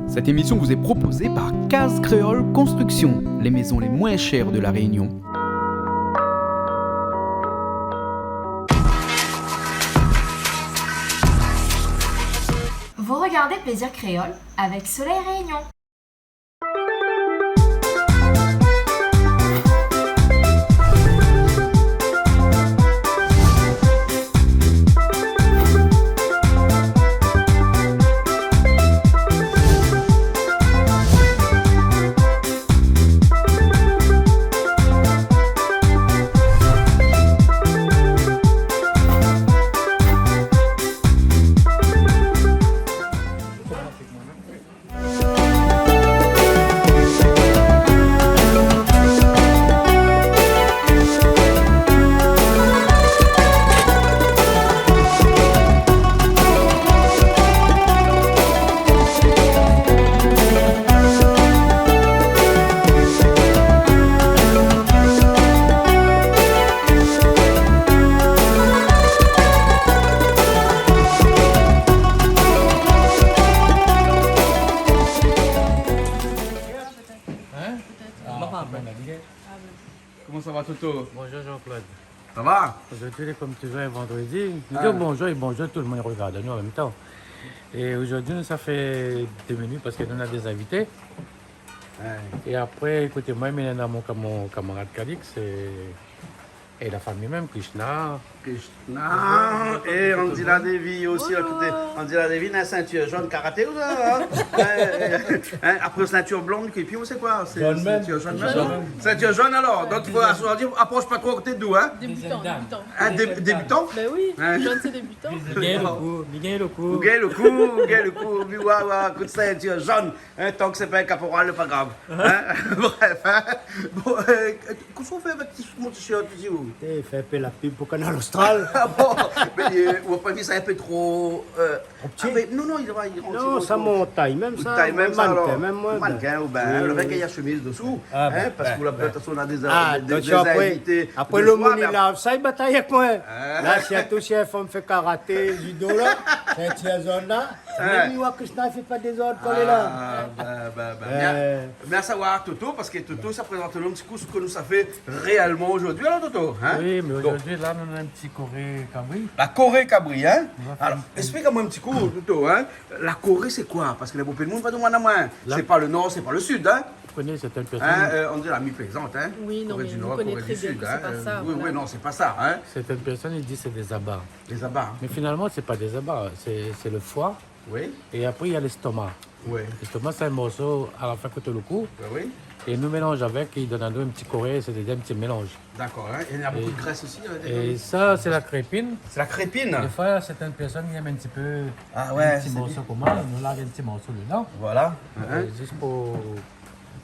Cette émission vous est proposée par Case Créole Construction, les maisons les moins chères de la Réunion. Vous regardez Plaisir Créole avec Soleil Réunion. Comment ça va, Toto? Bonjour Jean-Claude. Ça va? Aujourd'hui, comme toujours, est vendredi. Nous disons bonjour et bonjour, tout le monde regarde nous en même temps. Et aujourd'hui, ça fait 2 minutes parce que nous avons des invités. Et après, écoutez-moi, il y a mon camarade Calix et la famille même, Krishna. Krishna et Angela Devi aussi. Écoutez, Angela Devi a la ceinture jaune karaté ou ça? Après ceinture blonde, et puis c'est quoi? C'est Jaune même. ceinture jaune. Ceinture jaune alors. Donc il faut dire, approche pas trop à côté de nous. Hein? Débutant. Débutant? Ben oui, Hein? jeune c'est débutant. Miguel le coup. Ougué le coup, coup de ceinture jaune. Tant que c'est pas un caporal, c'est pas grave. Bref. Bon, qu'est-ce qu'on fait avec mon t-shirt ici? Il fait un peu la pub pour Canal Austral. Ah bon? Mais on va pas dire ça un peu trop. Petit? Non, il va. Non, ça monte taille même ça. Taille même ça alors. Même moi. Mannequin ou ben le mec il y a chemise dessous. Ah, ben, Parce que la peut-être on a des invités. Après le monde il lave ça, il bataille avec moi. Là, si un touché une femme fait karaté, judo là, c'est un petit zone là. Même moi, Krishna, il fait pas des ordres collés là. Bien savoir Toto, parce que Toto ça présente un petit coup ce que nous ça fait réellement aujourd'hui alors Toto. Oui, mais aujourd'hui là, on a un petit Corée cabri. La Corée Cabri, hein? Alors, explique-moi un petit coup, Toto, hein? La Corée, c'est quoi? Parce que les beaux pays de monde va demander à moi. C'est pas le nord, c'est pas le sud, hein? Vous connaissez certaines personnes. On dit la mi-plaisante, hein? Oui, non, Corée mais du vous Nord, connaissez Corée très du bien Sud, que c'est pas ça, Oui, voilà. non, c'est pas ça, hein? Certaines personnes ils disent que c'est des abats. Les abats, hein? Mais finalement, c'est pas des abats, c'est le foie. Oui, Et après, il y a l'estomac. oui, L'estomac, c'est un morceau à la fin côté le cou. oui. Et nous mélangeons avec, il donne à nous un petit Corée, c'est un petit mélange. D'accord, hein? Il y a beaucoup de graisse aussi. Et ça, c'est la crépine. C'est la crépine. Des fois, certaines personnes ils aiment un petit peu Ah ouais, un petit c'est morceau bien. comme moi, nous lave un petit morceau dedans. Voilà. Juste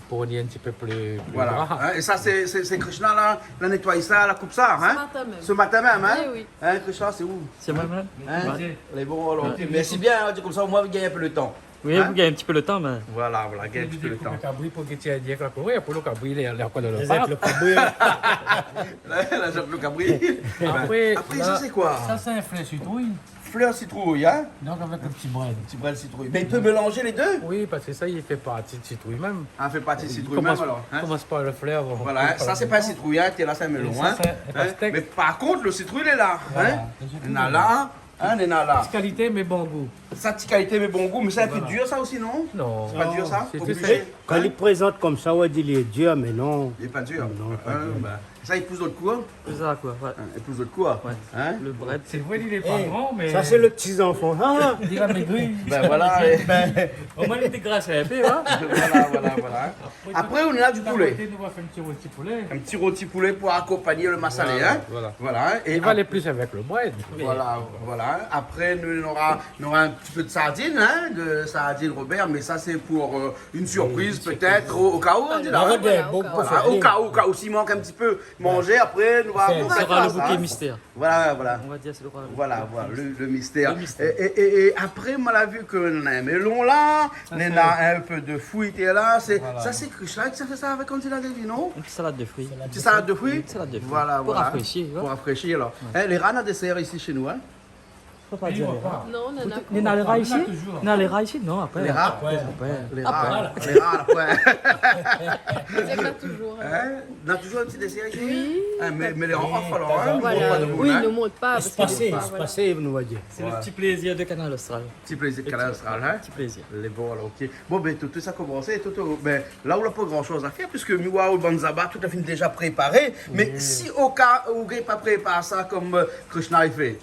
pour dire un petit peu plus Voilà. gras. Hein, et ça, c'est Krishna, là, la nettoie ça, la coupe ça, hein? matin même. Ce matin même, hein? Oui, oui. Hein, Krishna, c'est où? C'est moi-même. Hein? Ouais. Les bons, alors, merci bien, hein, comme ça, au moins, vous gagnez un peu le temps. Oui, Hein? vous gagnez un petit peu le temps, mais. Voilà, gagnez un petit peu le temps. Le cabri pour que tu aies dit que la Corée, pour le cabri, il est encore dans le Le cabri. La jappe le cabri. Après, Après, là, ça, c'est quoi? Ça, c'est un fleur citrouille. Fleur citrouille, hein? Donc, avec un petit bread. Petit brin de citrouille. Mais il peut mélanger les deux? Oui, parce que ça, il fait partie de citrouille même. Ah, fait partie de citrouille Commence, même alors. Hein? commence par le fleur. Voilà, hein, ça c'est pas un citrouille, hein, t'es là c'est un melon. Et ça, Hein? c'est un pastèque. Mais par contre, le citrouille il est là. Voilà, Hein? le citrouille, Il est là, hein, il est là. Petite qualité, mais bon goût. Ça, petite qualité, mais bon goût, mais c'est un peu dur ça aussi, non? Non. C'est pas dur ça? c'est Au tout bûcher? Quand il présente comme ça, on dit il est dur, mais non. Il est pas dur. Non, pas dur. Bah, ça, il pousse d'autres coups. Hein? C'est ça, quoi. Ouais. Il pousse d'autres coups. Hein? Ouais. Hein? Le bread. C'est vrai, il est pas grand, mais. Ça, c'est le petit enfant. Ah, Il a maigri. Ben voilà. Au moins, il était grassé un peu, hein. voilà. Après, on a du poulet. Nous va faire un petit rôti poulet. Un petit rôti poulet pour accompagner le massalé. Hein? Voilà. Hein? Et Il va aller plus avec le bread. Voilà. Après, nous, on aura un petit peu de sardines, hein, de sardines Robert, mais ça, c'est pour une surprise, peut-être, au cas où, on dit là. Arrête Hein? des Voilà, bons au Voilà, au cas où, s'il manque un petit peu manger, après, nous C'est- on Ce va sera faire le ça, bouquet hein. mystère. Voilà. On va dire, c'est le roi. Voilà, le mystère. Le mystère. Et après, moi, l'a vu qu'on a un melon là, on a un peu de fruits et là, ça c'est Krishna qui ça fait ça avec on dit la Devi, non? Une petite salade de fruits. Une petite salade de fruits? Une salade de fruits. Voilà. Pour rafraîchir, Pour ouais. rafraîchir, alors. Les rats à dessert ici chez nous, hein? Faut pas dire les rats. Non, on en a pas. Il y a les rats ici? toujours. Il y a les rats ici? Non, après. Les rats? Après. Les rats, les rats, ouais. Il y en a toujours. Hein? On a toujours un petit dessert ici? Oui. Hein, mais les rats, alors, hein? Voilà. Pas de Oui, hein? ils ne montent pas. Il se parce passait, qu'il y a des il fois, se voilà. passait, nous va dire. C'est le petit plaisir de Canal Austral. Petit plaisir de Canal Austral, hein? Petit plaisir. Les bons, alors, ok. Bon, ben, tout ça a commencé. Ben, là où on n'a pas grand chose à faire, puisque Miwa ou Banzaba, tout a fini déjà préparé. Mais si au cas où vous n'avez pas préparé ça comme Krishna il fait,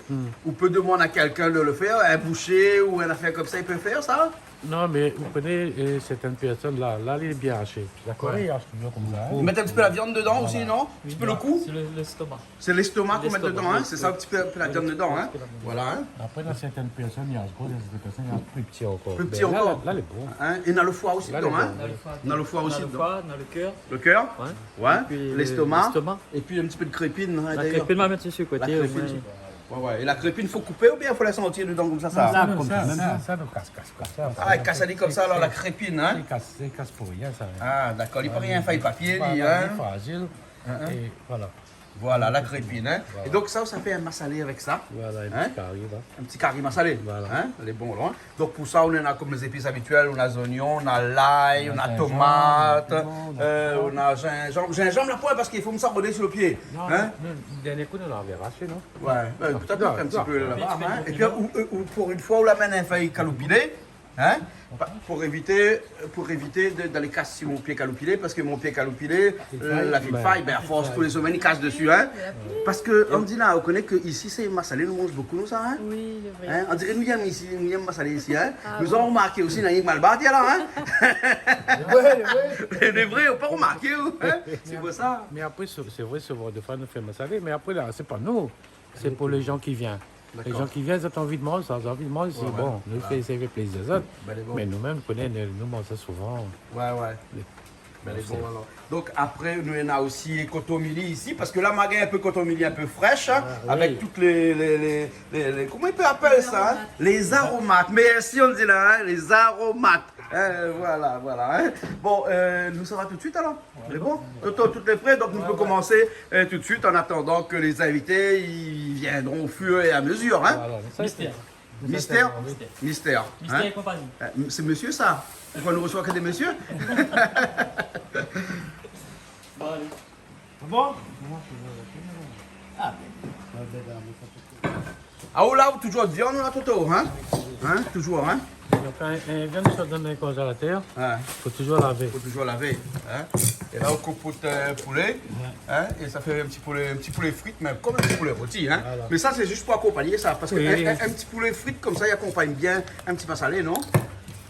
on peut demander à quelqu'un de le faire, un boucher ou un affaire comme ça, il peut faire ça? Non, mais vous connaissez certaines personnes là, il est bien haché. D'accord, il hache toujours comme ça. Vous mettez un petit peu la viande dedans aussi, non? Un petit peu le cou? C'est l'estomac. C'est l'estomac qu'on met L'estomac, dedans, hein? oui. C'est ça, un petit peu la viande dedans, hein? Voilà, hein? Après, dans certaines personnes, il y a gros, dans certaines personnes, il y a plus petit encore. Plus petit Ben, là, encore. Là, il est bon. Hein? Et on a le foie aussi Là, dedans, les hein? On a le foie. On a le foie aussi On a le dedans. foie, on a le cœur. Le cœur? Ouais. Ouais. Puis L'estomac. l'estomac. Et puis un petit peu de crépine, hein, La d'ailleurs. crépine, m'a mettre sur le La côté. au crépine. moins. Ouais, ouais. Et la crépine, faut couper ou bien faut la sentir dedans comme ça? Ça, comme ça, ça, ça, nous casse. Ah, elle casse comme ça, alors la crépine, hein? C'est casse pour rien, ça. Ah, d'accord, il n'y a pas rien faille papier, Pas ni, mal, hein? fragile. Et voilà. Voilà, la crépine, hein? Et donc ça fait un massalé avec ça. Voilà, un Hein? petit carré, là. Un petit curry massalé. Voilà. Hein? Les bons, là. Donc pour ça, on en a comme les épices habituelles. On a les oignons, on a l'ail, on a tomate, on a gingembre. Gingembre, la poêle, parce qu'il faut me s'arroder sur le pied. Non, Hein? le dernier coup, on l'avait arraché, non? Ouais, peut-être un petit peu là-bas. Hein? Et puis, pour une fois, on l'amène un feuille calopilé. Hein? Pour éviter d'aller casser mon pied calopilé, parce que mon pied calopilé, la petite faille, ben, à force, tous les semaines, il casse dessus. Hein? Parce que, on dit là, on connaît que ici, c'est massalé, nous mange beaucoup, nous, ça. Hein? Oui, le vrai. Hein? On dirait nous aimons ici, nous aimons massalé ici. Hein? Nous avons remarqué aussi, dans Malbat, là. Hein? Les vrais, on n'a pas remarqué. Hein? C'est pour ça. Mais après, c'est vrai, ce genre de fois, nous fait massaler, mais après, là, c'est pas nous, c'est pour les gens qui viennent. Les gens qui viennent, ils ont envie de manger, ça, ils ont envie de manger, c'est bon. Nous, ça fait plaisir aux autres. Mais nous-mêmes, nous mangeons ça souvent. Ouais, ouais. Les bons, alors. Donc après, nous on a aussi cotomili ici, parce que la magasin est un peu cotomili, un peu fraîche, hein, avec toutes les comment il peut appeler ça, hein? Les aromates. Merci, on dit là, hein, les aromates. Voilà. Hein. Bon, nous ça va tout de suite alors. C'est bon? Toto, tout est prêt, donc nous pouvons commencer tout de suite en attendant que les invités ils viendront au fur et à mesure. Hein. Voilà, ça, Mystère. Mystère. Mystère. Mystère Hein. et compagnie. C'est monsieur ça? Pourquoi nous reçoit que des messieurs? Bon, allez. Bon? Ah, oh là, toujours de viande, là, Toto, hein? Hein? Toujours, hein? Donc, un viande se donne dans le congélateur, Ouais. il faut toujours laver. Faut toujours laver. Hein? Et là, on coupe le poulet. Hein? Et ça fait un petit poulet frites, même comme un petit poulet rôti. Hein? Voilà. Mais ça, c'est juste pour accompagner ça. Parce Oui. qu'un un petit poulet frites comme ça, il accompagne bien un petit massalé, non?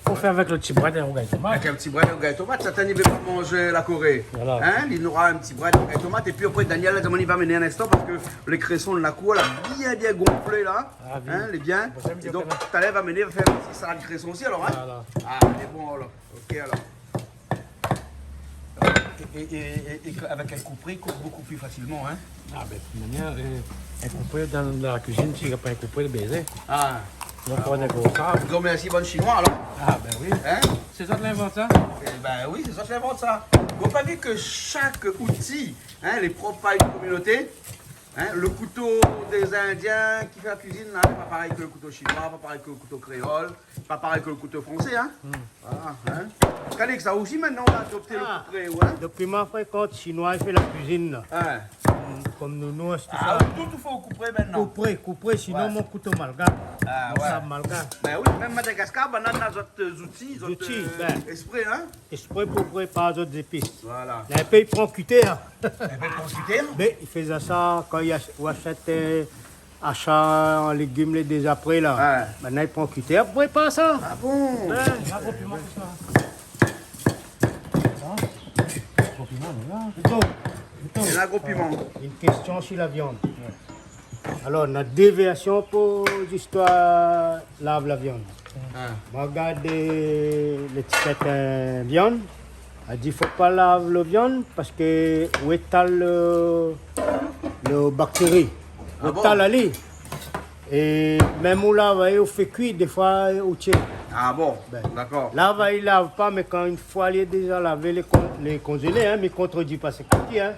Il faut faire avec le petit bras d'un rougail tomate. Avec un petit bras de gâteau tomate. Certains ne veulent pas manger la Corée. Voilà. Hein? Il aura un petit bras de gâteau tomate. Et puis après, Daniel, il va mener un instant parce que les cressons de la cour, là, bien gonflé là. Ah, oui. Hein? Les biens. Bon, j'aime bien Et donc, quand même. tout à l'heure, il va mener, il va faire un petit salade de cresson aussi, alors. Hein? Voilà. Ah, c'est bon alors. Ok alors. Et avec un couperet, il coupe beaucoup plus facilement. Hein? Ah, ben, de toute manière, un couperet dans la cuisine, tu n'as pas un couperet de baiser. Ah, Donc, on a un gros sable. gros merci, bonne chinois alors. Ah, ben oui. Hein? C'est ça de l'invente, ça? Eh ben oui, c'est ça, je l'invente ça. Vous pas vu que chaque outil, hein, les propres pailles de communauté, hein, le couteau des Indiens qui fait la cuisine, là, pas pareil que le couteau chinois, pas pareil que le couteau créole, pas pareil que le couteau français. Hein? Voilà, hein? Calix, ça aussi maintenant, on a adopté le couperet, ouais. Depuis ma fréquente chinois, il fait la cuisine, là. Hein? Comme nous, c'est tout Ah, ça. tout faut au couperet maintenant. Couper, sinon Ouais. mon couteau malga. Ah, Mon ouais. sable malga. Ben oui, même Madagascar, on a d'autres outils, d'autres Outils, ben. esprits, hein? Exprès pour préparer d'autres épices. Voilà. Là, il prend cutter, hein. Un peu de quantité. Mais il faisait ça quand il achète achat en légumes les déjà après là. Ouais. Maintenant il prend cutter, après pas ça. Ah bon? Ouais. Plutôt, C'est un gros piment. une question sur la viande. Alors, on a deux versions pour l'histoire lave la viande. Ah. Regardez l'étiquette viande. Elle dit qu'il ne faut pas laver la viande parce que où est le bactérie. Ah Où bon? est la lit. Et même où lave, on fait cuire, des fois, on tient. Ah bon? Ben. D'accord. Lave, il ne lave pas, mais quand une fois il est déjà lavé, les congelés, hein, mais contredit pas, c'est cuit. Hein.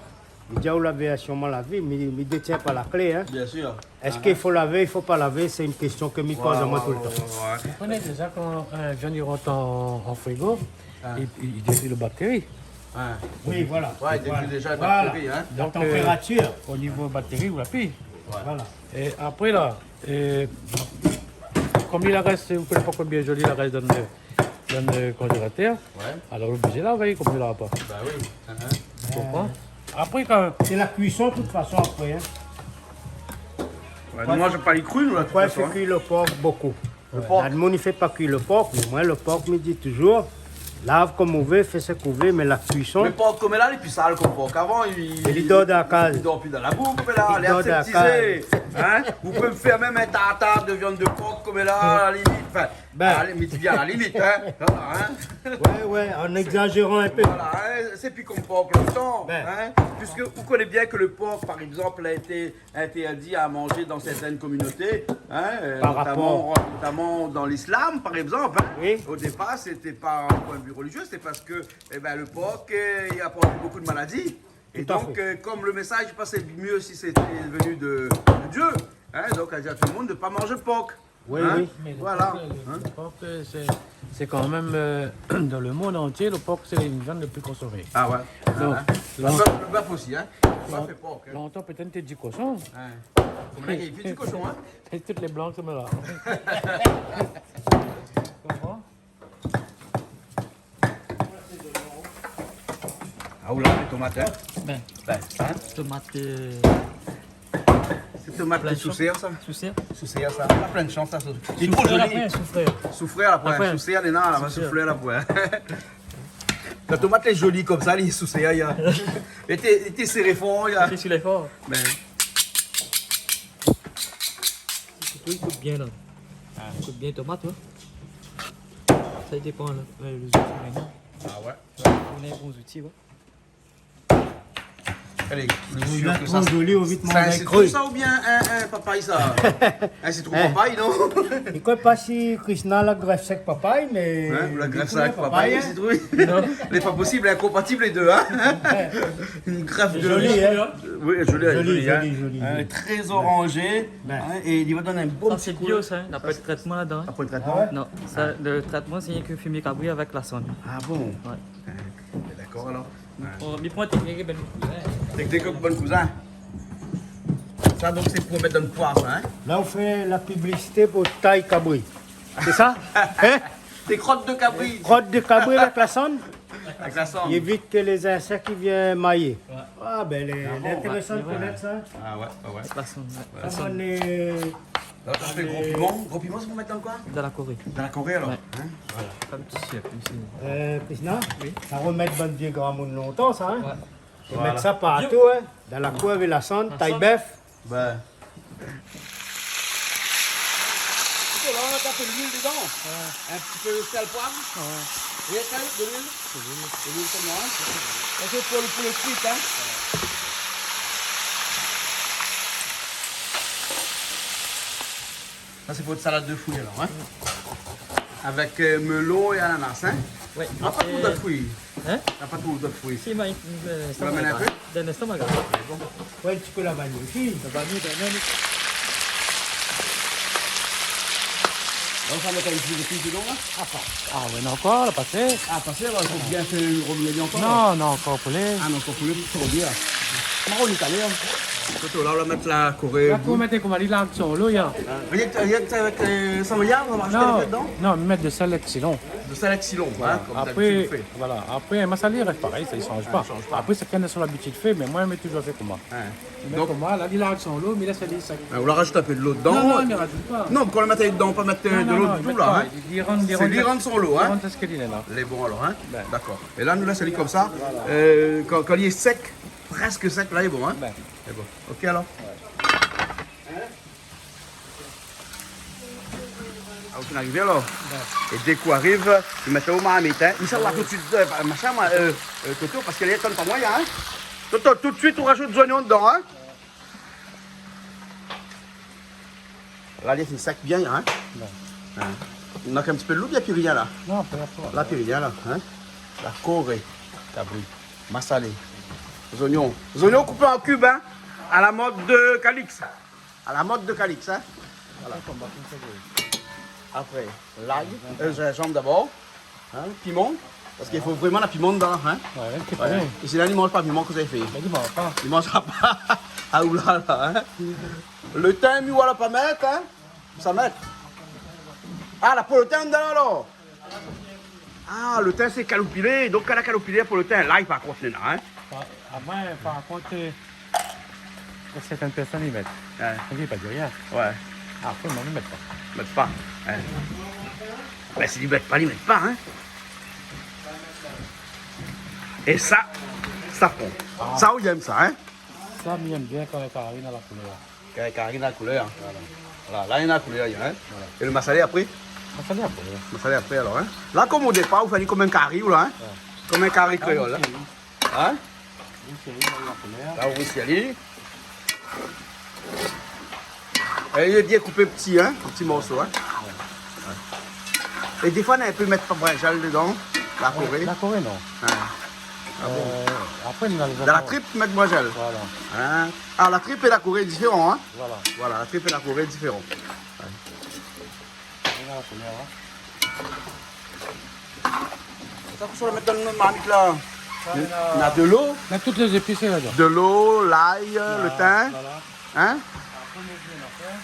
Déjà, vous l'avez sûrement lavé, mais il ne détient pas la clé. Hein. Bien sûr. Est-ce qu'il faut laver, il ne faut pas laver? C'est une question que je pose à moi tout le temps. Vous comprenez déjà quand un viande il rentre en frigo, il détruit les bactéries. Oui, voilà. Ouais, il détruit déjà les Voilà. bactéries. Hein. La température. Au niveau bactéries, vous la pire. Voilà. Et après là, comme il reste, vous ne connaissez pas combien joli il reste dans le congélateur, alors l'obligé là, vous voyez comme il n'a pas. Bah oui. Tu comprends? Après quand C'est la cuisson, de toute façon, après. Hein. Ouais, moi, je pas les cru, nous, là, de toute Pourquoi il façon, faut cuire le porc beaucoup? Le porc. Tout le monde ne fait pas cuire le porc, mais moi, le porc me dit toujours, lave comme vous voulez, fais ce que vous voulez, mais la cuisson, Le porc comme là, il est plus sale comme porc. Avant, il dort dans la case. Il dort plus dans la boue, comme là, Il il est dort dans la aseptisé. Hein? Vous pouvez me faire même un tartare de viande de porc comme là, à la limite. Enfin, à la limite, bien à la limite. Hein? Voilà, hein? Ouais, en exagérant un peu. Voilà, hein? C'est plus comme porc longtemps. Ben. Hein? Puisque vous connaissez bien que le porc, par exemple, a été interdit à manger dans certaines communautés. Hein? Par Notamment dans l'islam, par exemple. Hein? Oui. Au départ, c'était pas un point de vue religieux, c'était parce que le porc il apporte beaucoup de maladies. Et Tout à donc, fait. comme le message passait mieux si c'était venu de Dieu, hein, donc elle dit à tout le monde de ne pas manger le porc. Oui, Hein? oui. mais Voilà. le porc, c'est quand même dans le monde entier, le porc c'est une viande le plus consommée. Ah ouais. Donc, Hein? longtemps, Le bœuf aussi, hein. Le bœuf et porc. Hein. longtemps peut-être t'es du cochon. Hein. Comme là, il y a du cochon, hein. Et toutes les blancs sont là. Comprends? Ah oula, les tomates, hein. Ben, Hein? tomate C'est tomate de sous-serre, ça. sous serre. Sous-serre, ça. On a plein de chance, ça. Il est trop joli. Après, souffrir. Souffler à la poêle. Après. Souffler, les nains, là, va Souffler. souffler à la poêle. La tomate est jolie comme ça, il est soufflé. Il était serré fort. C'est sur l'effort. Mais Surtout, il coupe bien là. Il coupe bien les tomates, ouais. Ça dépend là. Les outils maintenant. ah ouais. On a des bons outils, ouais. Allez, je Vous suis sûr êtes que trop ça. joli au vite C'est un manger citron cru. ça ou bien un papaye ça? Un citron papaye non? Je ne sais pas si Krishna la greffe sec papaye, mais. Hein, la greffe du coup, ça avec le papaye, hein. citrouille? Il n'est pas possible, incompatible les deux hein? Une greffe de. Joli, hein? Oui, joli, hein? joli. Très orangé Ben. hein, et il va donner un bon Ça, petit c'est coup. bio, ça. Il n'y a pas de traitement là-dedans. hein. Après le traitement? Ah ouais? Non, ça, le traitement, c'est rien que fumier cabri avec la sonde. Ah bon? Ouais. D'accord alors. On met point technique, ben, Technique comme bon cousin. Ça donc c'est pour mettre dans le poire ça hein? Là, on fait la publicité pour taille cabri. C'est ça? Hein? Des crottes de cabri Crotte de cabri avec la sonde, avec la cendre. il évite que les insectes ils viennent mailler. Ah, ben, bon, intéressant de ouais. connaître ça. Ah ouais. avec la sonde. ouais. La Ça, sonde on est. Là, ça fait gros piment. Gros piment, c'est pour mettre dans quoi? de la Corée. Dans la Corée alors. Ouais. Hein? Comme petit chef, ici. Krishna, Oui. ça remet bonne vieux grand monde longtemps, ça. Hein? Ouais. Faut Voilà. mettre ça partout, hein? Dans la couve et la sonde, taille sonde. bœuf. Ben. Ok, là on a tapé de l'huile dedans. Un petit peu de sel poivre. Et de l'huile. De l'huile comme moi. Ça c'est pour le frites hein. Ça c'est pour une salade de fruits alors hein. Avec melon et ananas hein. Ouais. On n'a pas trop d'autres fruits. Hein? On n'a pas trop d'autres fruits. Si, mais On va mettre un peu? D'un instant, ma gare. Ouais, tu peux la vanille aussi. La vanille, banane. Là, on va mettre un petit peu de fruits dedans là. Ah ouais, non, encore, la passée. Ah, passez, alors il faut bien faire remuer encore. Non, non, encore poulet. Ah non, pour le trop bien. Marron italien. Surtout là, on va mettre la Corée. Là, pour mettre comme il a sur l'eau, il y a. Rien que avec les 100 milliards, on va rajouter Non, les dedans. non, mettre de sel excellent. De salade silon, hein, comme d'habitude Après, on fait. voilà. Après, un massalé reste pareil, ça ne change pas. change pas. Après, c'est qu'on sur l'habitude fait, mais moi, je mets toujours fait comme moi. Hein. Je mets Donc, comme moi, là, il a sur l'eau, mais là, c'est sec. on la rajoute un peu de l'eau dedans. Non, non, il ne rajoute pas. Non, pourquoi la mettre dedans, pas mettre de l'eau du tout là. Hein. C'est l'Iran sans l'eau, hein. C'est ce qu'il est là. Les bons alors, hein. Ben. D'accord. Et là, nous laissons aller comme ça. Quand il est sec, presque sec, là, il est bon, hein. Ben. C'est bon. Ok alors. Ah, vous arrivez alors. Et dès qu'on arrive, vous mettez au marmite, hein. Inch'Allah, tout de suite, machin, Toto, parce qu'elle est tonne pas moyen, hein. Toto, tout de suite, on rajoute des oignons dedans, hein. Là, c'est sec bien, hein. Hein. On a qu'un petit peu de l'eau, il n'y a plus rien là. Non, peu importe. Là, plus rien là, hein. La Corée, cabri, massalé. Les oignons. Les oignons coupés en cubes, hein. À la mode de Calix. À la mode de Calix, hein. Voilà. Après, l'ail, gingembre d'abord. Hein, piment. Parce qu'il faut vraiment la piment dedans, hein. Ouais, c'est pas Ouais. bien. Et si là, il ne mange pas de piment, que vous avez fait. Mais dis-moi pas. Il ne mangera pas. Ah oula là, hein. Le thym, lui, voilà pas mettre, hein. Ça met. Ah, la pour le thym dedans, alors. Ah, le thym, c'est caloupilé. Donc, quand la caloupilé pour le thym, l'ail, par contre, là, hein. Après, par contre, certaines personnes y mettent. Ouais. Je ne vais pas dire rien. Ouais. Après, moi, ils ne mettent pas. Ils mettent pas. Hein. Ben, s'ils ne mettent pas, ils ne mettent pas, hein. Et ça fond. Ça, on aime ça, hein. Ça, moi, j'aime bien quand les carrés dans la couleur. Carré dans la couleur. Voilà, là, il y a la couleur, hein. Voilà. Et le massalé après? Ça vient après. Le massalé après, alors, hein. Là, comme au départ, vous faites comme un carré, là, hein. Comme un carré créole, hein. Hein? Là, on va y aller. Et il est bien coupé petit, hein, en petits morceaux, hein. Ouais. Et des fois, on peut mettre pas brinjal dedans, la Corée. La Corée, non. Ouais. Après, nous allons Dans la tripe, mettre brinjal. Voilà. Hein? Alors, la tripe et la Corée, différents, hein. Voilà. Voilà, la tripe et la Corée, différents. On a la couleur, hein. Ça, faut se mettre dans le marmite, là. On a de l'eau, Mettre toutes les épices là-dedans. de l'eau, l'ail, le thym, Voilà. hein.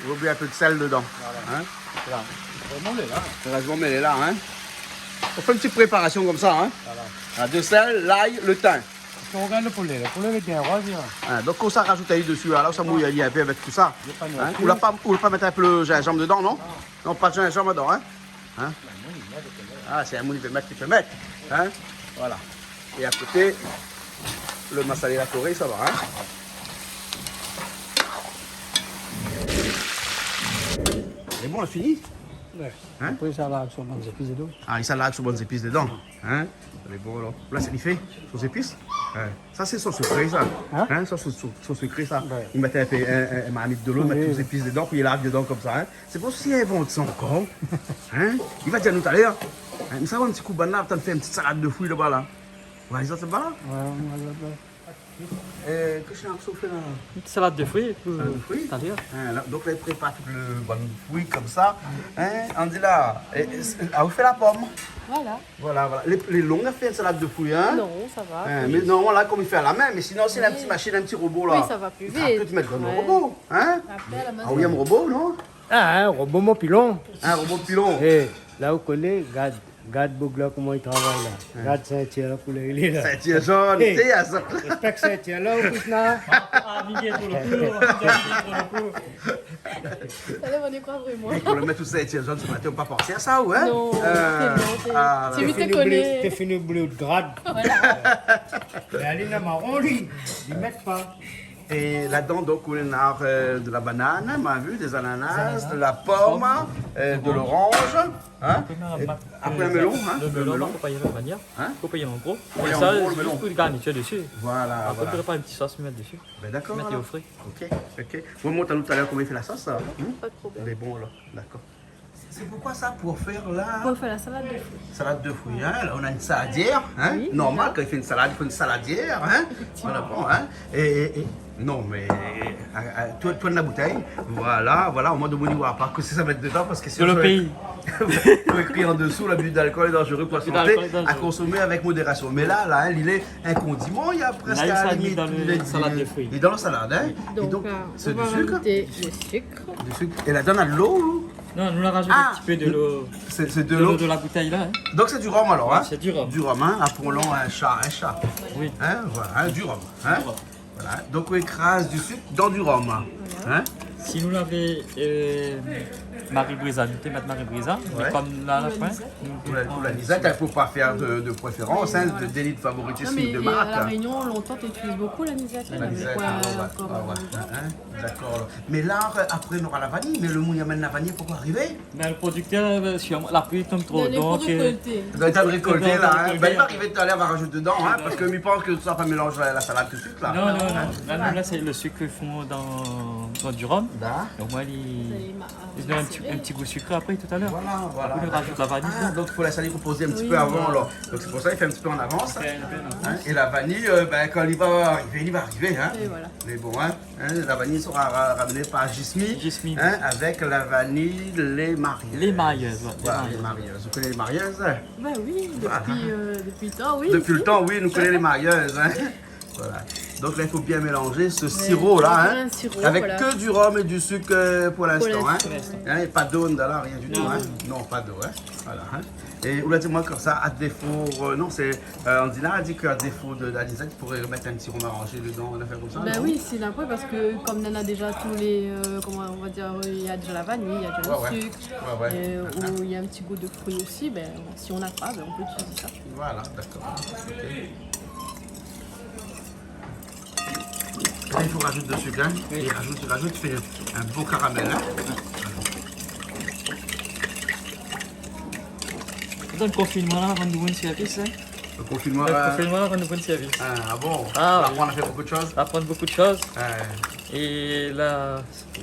Vous oubliez un peu de sel dedans. Hein? Voilà. Vraiment, là. Heureusement, mais elle est là, hein. On fait une petite préparation comme ça, hein. Voilà. Ah, de sel, l'ail, le thym. Si on regarde le poulet est bien rose. Hein. Hein, donc, on ça rajoute à dessus. Alors, ça mouille un peu avec tout ça. Il y a pas de Hein? nourriture. Ou pas mettre un peu le gingembre dedans, non? Non, pas de gingembre dedans, hein. Hein? Ah, c'est un moule, il peut mettre, Hein? Voilà. Et à côté, le massalé la Corée, ça va, hein. C'est bon, on a fini? Ouais. Hein? Après, ça va sur les épices d'eau. Ah, il salade sur bonnes épices dedans. Hein? C'est bon, alors. Là, c'est fait, sauce épices. Ouais. Ça, c'est sauce sucrée, ça. Hein? Ça, sauce sucrée, ça. Ouais. Ils mettent un marmite de l'eau, ils mettent toutes les épices dedans, puis ils lavent dedans comme ça. Hein? C'est pour si ils inventent ça encore. Hein? Il va dire nous tout à l'heure. Hein? Mais ça va un petit coup de banane, t'en fais une petite salade de fruits là-bas, là. Ouais, ça, c'est pas là? Qu'est-ce que tu fait là? Une petite salade de fruits. Salade de fruits? T'as l'air. Hein, là, donc là, il prépare tout le bon fruit comme ça. Hein? On dit là, vous fait la pomme. Voilà. Voilà, voilà. Les longs, on a fait une salade de fruits, hein? Non, ça va. Hein, mais non, là, comme il fait à la main, mais sinon, c'est la petite machine, un petit robot là. Oui, ça va plus Ça vite. peut te mettre dans le Ouais. robot, hein? Après, à la Ah oui, un robot, non? Ah, un robot mon pilon. Un robot de pilon. Eh, là vous connaissez, regarde Bougla comment il travaille là. Regarde Saint-Thierry là, pour il est là. C'est un tir jaune, Hey. tu sais, à ça. J'espère que Saint-Thierry là, vous là. Ah, Miguel pour le coup. Allez, on y croit vraiment. Et pour le mettre tout ça, un tir jaune ce matin, on peut pas penser à ça, ouais? Non, c'est bon. ah, C'est lui T'es qui connaît. T'es fini bleu de grade. Mais Aline marron, lui, ils mettent pas. Et là-dedans, donc, on a de la banane, on a vu, des ananas, de la pomme, de l'orange, hein? Et après un melon, hein? Le melon, faut pas y aller de manière. Hein? Faut pas y aller en gros. y Et aller en ça, gros, le melon. juste une garniture dessus. Voilà, Après, voilà. préparer une petite sauce, mettre dessus. Ben d'accord. Mettre voilà. au frais. Ok, ok. Vous me montrez tout à l'heure comment il fait la sauce, ça? Pas de problème. Elle est bon, là. D'accord. C'est pourquoi ça? Pour faire là. On va faire la salade de fruits. Salade de fruits, hein? Là, on a une saladière, hein? Oui, Normal, quand il fait une salade, il faut une saladière, hein? Voilà, bon, hein? Non, mais toi de la bouteille, voilà, au moins de mon niveau, pas que c'est ça mettre dedans parce que Sur le pays. faut écrire en dessous, l'abus d'alcool est dangereux pour la L'abus santé, d'alcool est dangereux. à consommer avec modération. Mais là, hein, il est un condiment, il y a presque Là, il à la s'est mis limite, dans le il est- salade de fruits. Il est dans la salade, hein? Et Donc, donc, on c'est va du sucre? rajouter le sucre. Du sucre. Et là-dedans, on a de l'eau? Non, nous la rajoute Ah, un petit peu de l'eau. C'est de De l'eau. l'eau de la bouteille là. Hein. Donc c'est du rhum alors, hein? C'est du rhum. Du rhum, hein? Appelons un chat. Oui. Hein? Voilà, hein, du rhum. Hein? Voilà. Donc on écrase du sucre dans du rhum. Hein? Si nous l'avons Marie Brisa, nous mettons Marie Brisa. Ouais. Mais comme là, à la fin, Pour la Lisette, il ne faut pas faire de préférence, hein, de délit de Non, favoritisme mais de à la marque. Réunion, longtemps, tu utilises beaucoup l'anisette. La Lisette, D'accord. Mais là, après, on aura la vanille. Mais le mouille amène la vanille, pourquoi arriver? mais le producteur, la pluie tombe trop. Les Donc, produits récoltés. Il doit être récolté là. Hein? récolté. Ben, il va arriver tout à l'heure, on va rajouter dedans, hein, parce que je pense que ça va mélanger la salade tout de suite là. non. Là, c'est le sucre qu'ils font dans du rhum. Là. Donc moi, C'est ils donnent un petit goût sucré après tout à l'heure. Voilà, voilà. Après, on rajoute la vanille. Ah, donc il faut la saler reposer un petit peu avant. Alors. Donc c'est pour ça qu'il fait un petit peu en avance. Hein. Et la vanille, quand il va arriver. Hein. Et voilà. Mais bon, hein, la vanille sera ramenée par Gismi. Gismi. Hein, avec la vanille, les marieuses. Les marieuses, ouais, Voilà, les marieuses. Vous connaissez les marieuses? Bah oui, depuis le temps, oui. Depuis le temps, oui, nous connaissons les marieuses. Hein. Voilà. Donc là, il faut bien mélanger ce sirop-là, hein, un sirop, avec voilà. que du rhum et du sucre pour l'instant. Hein. l'instant. Hein, et pas d'eau dedans, rien du tout. Hein. Non, pas d'eau. Hein. Voilà. Hein. Et vous l'avez dit, moi, comme ça, à défaut, non, c'est, on dit là, a dit qu'à défaut de l'anisette, tu pourrais mettre un petit rhum arrangé dedans, on a fait comme ça. Bah non? oui, c'est n'importe parce que comme on a déjà tous les, comment on va dire, il y a déjà la vanille, il y a déjà Ouais, le ouais. sucre, Ouais, ouais. et où il y a un petit goût de fruits aussi, ben, si on n'a pas, ben, on peut utiliser ça. Voilà, d'accord. Ok. Là, il faut rajouter de sucre, hein. Et rajoute, fait un beau caramel. Hein. Dans le confinement là, avant de nous service. Hein. Le confinement. Le confinement là, avant de nous service. Ah bon. Ah, Là, oui. on a fait beaucoup de choses. Apprendre beaucoup de choses. Ouais. Et là,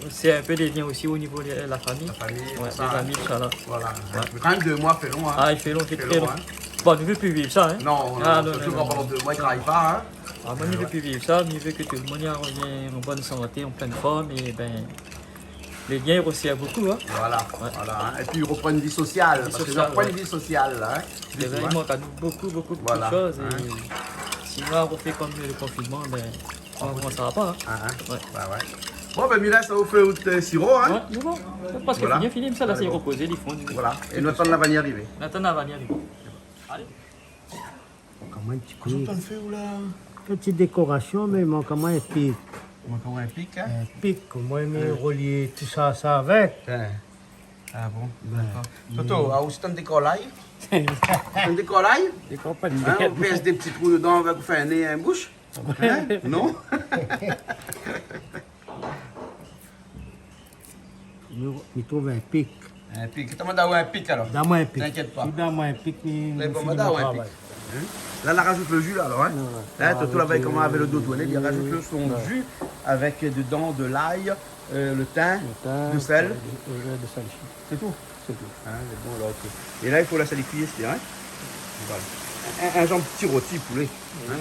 c'est un peu des liens aussi au niveau de la famille. La famille, Ouais, tout ça. les amis, tout ça là. Voilà. Mais quand même 2 mois, fait long. Hein. Ah, il fait long, il fait Fait très long, long. hein. Bon, nous ne veut plus vivre ça. Hein. Non, Ah, non, non, surtout non, quand non. pendant 2 mois, il ne travaille pas. Hein. Ah, moi, il ne veut plus vivre ça, mais il veut que tout le monde y revient en bonne santé, en pleine forme. Et ben, les liens, ils resserrent beaucoup. Hein. Voilà. Ouais. Voilà hein. Et puis, il reprend une vie sociale. Parce que sociale, reprend ouais. une vie sociale. Là, hein. C'est vrai, il manque à nous beaucoup de Voilà. choses. Et Hein. si on refait comme le confinement, ben, on ne commencera pas. Hein. Ah, hein. Ouais. Bah, ouais. Bon, ben, Mila, ça vous fait votre sirop. Hein. Ouais, mais bon, parce que Voilà. fini, ça là, c'est reposé, ils font. Voilà. Et nous attendons la vanille arriver. Maintenant, on va venir. Allez. Comment un petit Qu'est-ce que peu. tu en fais, ou là? Petite décoration, mais il manque comment un pic. Comment un pic, hein? Un pic, moi, je relier tout ça avec. Ah bon? D'accord. Toto, ah, aussi t'as un décollail? Un décollail? Je comprends Hein, on pèse des petits trous dedans, on va vous faire un nez et une bouche? Hein? Non? Je trouve un pic. Un pic. T'as demandé un pic alors? Donne-moi un pic. T'inquiète pas. Si donne-moi un pic, Mais bon, madame, un pic. Hein? Là, là, rajoute le jus là, alors. Hein? Là, Toto, là, comment avec le dos tourné, il rajoute le son jus avec dedans de l'ail, le thym, du sel. De sel. C'est tout. C'est tout. Hein, c'est bon, là, ok. Et là, il faut la salifier, c'est hein? Voilà. Un genre de petit rôti poulet. Hein?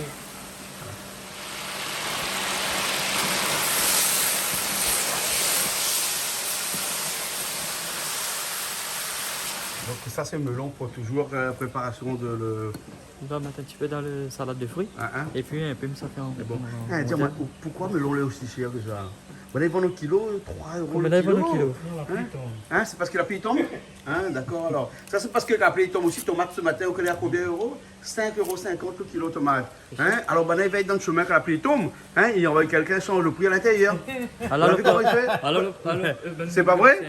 Donc ça c'est melon pour toujours préparation de le... On va mettre un petit peu dans le salade de fruits. Hein? Et puis un peu, ça fait un Bon. Hein, dis-moi, pourquoi melon est aussi cher déjà? Vous allez vendre au kilo, 3 euros Combien le d'ailleurs kilo? le kilo? Hein, c'est parce que la prix tombe? Hein, d'accord, alors. Ça, c'est parce que la prix tombe aussi. Tomate ce matin, vous connaissez à combien d'euros? 5,50 € le kilo de tomate. Hein? Alors, ben, il va être dans le chemin quand la prix tombe. Hein, il y aura quelqu'un qui change le prix à l'intérieur. Alors, Vous avez vu comment il fait? C'est pas vrai?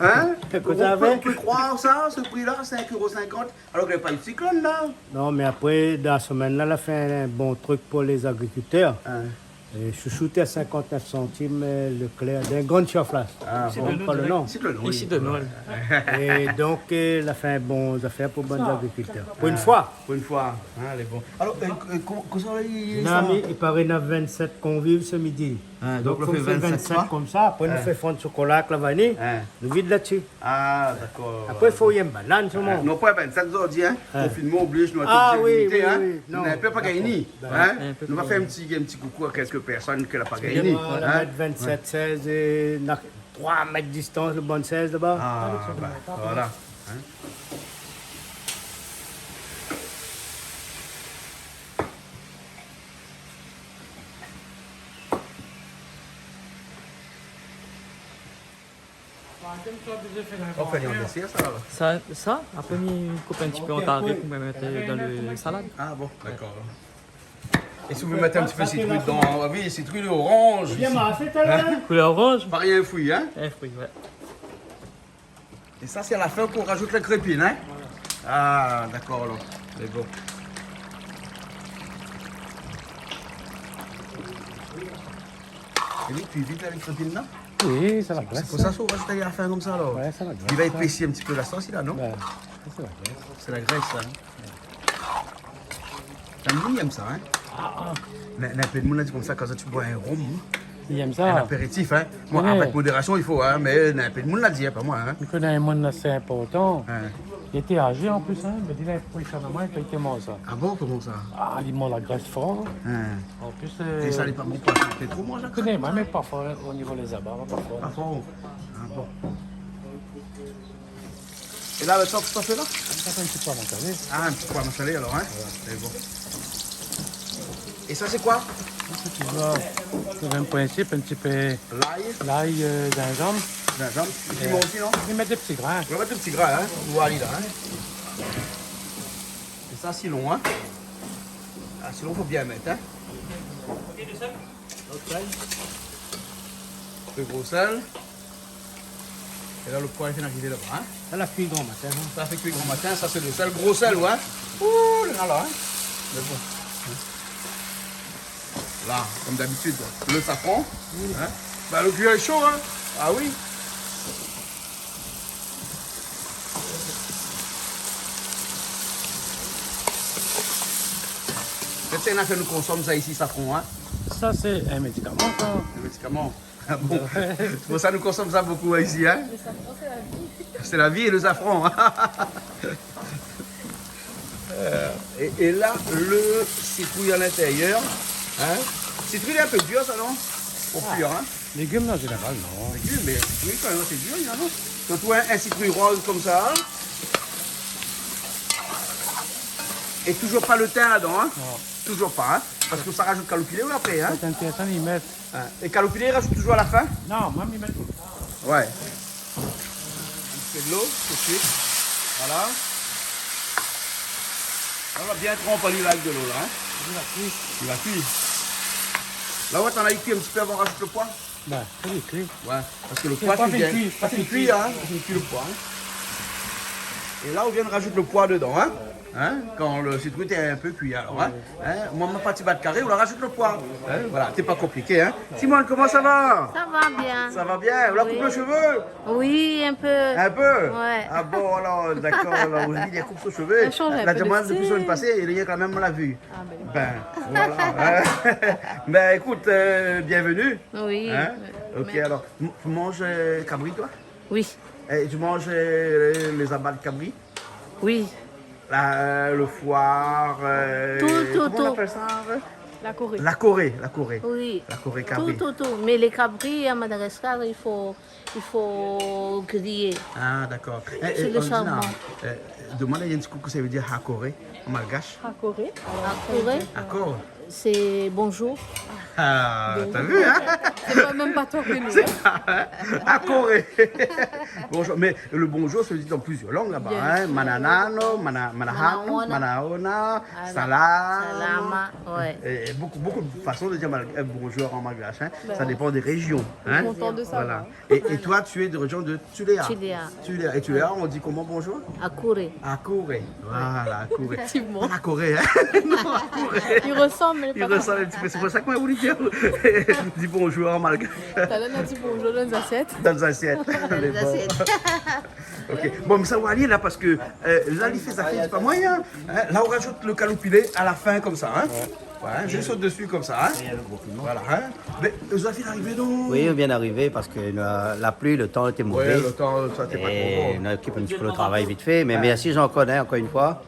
Hein? Vous avez? On peut croire ça, ce prix-là, 5,50 €, alors qu'il n'y a pas eu de cyclone là. Non, mais après, dans la semaine-là, elle a fait un bon truc pour les agriculteurs. Hein? Et chouchouté à 59 centimes le clair d'un grand chaflas. Ah, Je ne pas le nom. Cyclone, oui. Ici de Noël. Et donc, elle a fait un bon affaire pour les agriculteurs. Pour une fois. Pour une fois, hein, elle est bonne. Alors, comment ça va Non, mais il paraît qu'il y a 27 convives ce midi. Hein, Donc, donc, on on fait 27 fois. comme ça. Après, on fait fond de chocolat avec la vanille. Hein. Nous vide là-dessus. Ah, d'accord. Après, il faut y avoir une banane, tout le monde. Non, pas 27 aujourd'hui, hein. Confinement oblige, nous à Ah, toute oui, activité, oui, hein. oui. Nous Non. n'avons pas gagné. D'accord. Hein. Un peu Nous va plus, faire un petit coucou à quelques personnes qui n'ont pas gagné. On va Hein. mettre 27, 16 et 3 mètres de distance, le bon 16 là-bas. Ah, bah, voilà. Hein. On fait un dessert, ça va. Ça, après, on coupe un petit peu en carré pour mettre dans le salade. Ah bon, d'accord. Et si vous mettez un petit peu de citrouille dedans, ah oui, citrouille orange. Viens, ici. ma, c'est là. Couleur orange. Pas rien fouille, hein. Un fruit, ouais. Et ça, c'est à la fin qu'on rajoute la crépine, hein. Ah, d'accord, alors. C'est bon. Et oui, tu évites avec crépine là. Oui, ça va C'est pour ça qu'on va se à la fin comme ça, alors. Ouais, ça va Il va épaissir un petit peu la sauce, là, non? Ouais, ça va bien. C'est la graisse, ça. Hein? T'as mis, il aime ça, hein? Mais un peu de monde a dit comme ça, quand tu bois un rhum, Ils aiment Un ça. apéritif, hein. Moi, Ouais. avec modération, il faut, hein. Mais un peu de monde l'a dit, hein, pas moi, hein. Il connaît un monde assez important. Hein. Il était âgé en plus, hein. Mais il a pris ça dans moi, il était mort ça. Ah bon, comment ça? Ah, il mange la graisse fort. Hein. En plus, Et ça n'est pas bon pour la santé, trop moi, je Jacques? connais, moi, mais pas fort au niveau des abats, pas fort. Pas fort. Ah bon. Et là, le temps que tu fais là? Ça fait un petit peu à montagne. Ah, un petit pois salé alors, hein? C'est bon. Et ça, c'est quoi? Tu vois, c'est le même principe, un petit peu L'ail, l'ail gingembre. gingembre, du piment aussi, non? Il met des petits grains. On va mettre le petit gras, hein? Ou Ali, là, hein? Et ça, si long, hein? Ah, sinon, il faut bien mettre, hein? Le gros sel. Et là, le pois, il vient d'arriver là-bas, hein? Ça l'a cuit grand matin. Hein. Ça fait cuire grand matin, ça c'est le sel, gros sel, ouais. Ouh, là, là, hein. Mais bon. Là, comme d'habitude, le safran. Hein. Bah, le cuir est chaud, hein. Ah oui. Peut-être qu'on fait nous consomme ça ici, safran, hein. Ça, c'est un médicament, ça. Les médicaments. Ah bon. C'est pour ça que nous consommons ça beaucoup ici, hein. C'est la vie et le safran. Et là, le citrouille à l'intérieur. Hein? Citrouille est un peu dur, ça, non? Pour cuire, hein? Légumes, en général, non. Légumes, mais citrouille, quand même, c'est dur, il y en a, non? Surtout un citrouille rose comme ça. Et toujours pas le thym là-dedans, hein? Non. Toujours pas, hein? Parce que ça rajoute calopilé ou après, hein? C'est intéressant, ils mettent. Hein. Et calopilé, il rajoute toujours à la fin? Non, moi, ils mettent. Ouais. Un peu de l'eau, tout de suite. Voilà. On va bien tremper l'huile avec de l'eau, là, hein? Il va cuire. Là, ouais, t'en as cuit un petit peu avant de rajouter le pois? Ben, c'est cuit. Ouais, parce que le C'est pois, pas c'est fait bien. cuire, Ça pas fait fait cuire, hein? Ça fait cuire le pois, hein? Et là, on vient de rajouter le pois dedans, hein? Hein? Quand le citrouille est un peu cuit, alors, hein? Hein? Moi, ma partie bat carré, on la rajoute le pois. Hein? Voilà, c'est pas compliqué, hein? Simone, comment ça va? Ça va bien. Ça va bien? On la coupe Oui. le cheveu? Oui, un peu. Un peu? Ouais. Ah bon, alors, d'accord, alors, vous dites, il coupe ses cheveux. Elle change un La peu de demande depuis style. semaine passée, il y a quand même l'a vue. Ah, Ben, voilà. Ben, écoute, bienvenue. Oui. Hein? Ok, alors, tu manges cabri, toi? Oui. Et tu manges les abats de cabri? Oui. Le foie, Tout, comment on tout. appelle ça? La Corée. La Corée, la Corée. Oui. La Corée Tout, cabri. tout. Mais les cabris à Madagascar, il faut griller. Ah, d'accord. C'est le charbon. Demande à Yann que ça veut dire Hakore en malgache. La Corée. À Corée, Hakore. c'est bonjour. Ah, t'as vu, hein? C'est pas même pas toi que nous. Hein. Hakore. Bonjour. Mais le bonjour se dit dans plusieurs langues là-bas. Hein? Mananano, Manahano, Manaona, Salam. Salama. Ouais. Et beaucoup de façons de dire bonjour en malgache. Hein? Ça dépend des régions. Hein? Content de ça. Voilà. Et toi, tu es de région de Tuléa. Tuléa. Et Tuléa, on dit comment bonjour? À Corée. À Corée. Voilà, à Corée. Effectivement. Pas la Corée, hein? Non, à Corée. Il ressemble, mais Il pas ressemble un petit peu. C'est pour ça que moi, je voulais dire. Dis bonjour en malgache. T'as donné un petit bonjour dans les assiettes. Dans les assiettes. Les assiettes. Ok. Bon, mais ça va aller là parce que là, il fait ça fait c'est pas moyen. Hein? Là, on rajoute le calopilé à la fin comme ça. Hein? Ouais, juste au-dessus comme ça. Hein? Voilà. Hein? Mais vous avez arrivé donc? Oui, on vient d'arriver parce que la pluie, le temps était mauvais. Ouais, le temps, ça t'est pas Et trop on occupe un petit peu le travail vite fait. Mais merci, j'en connais encore une fois.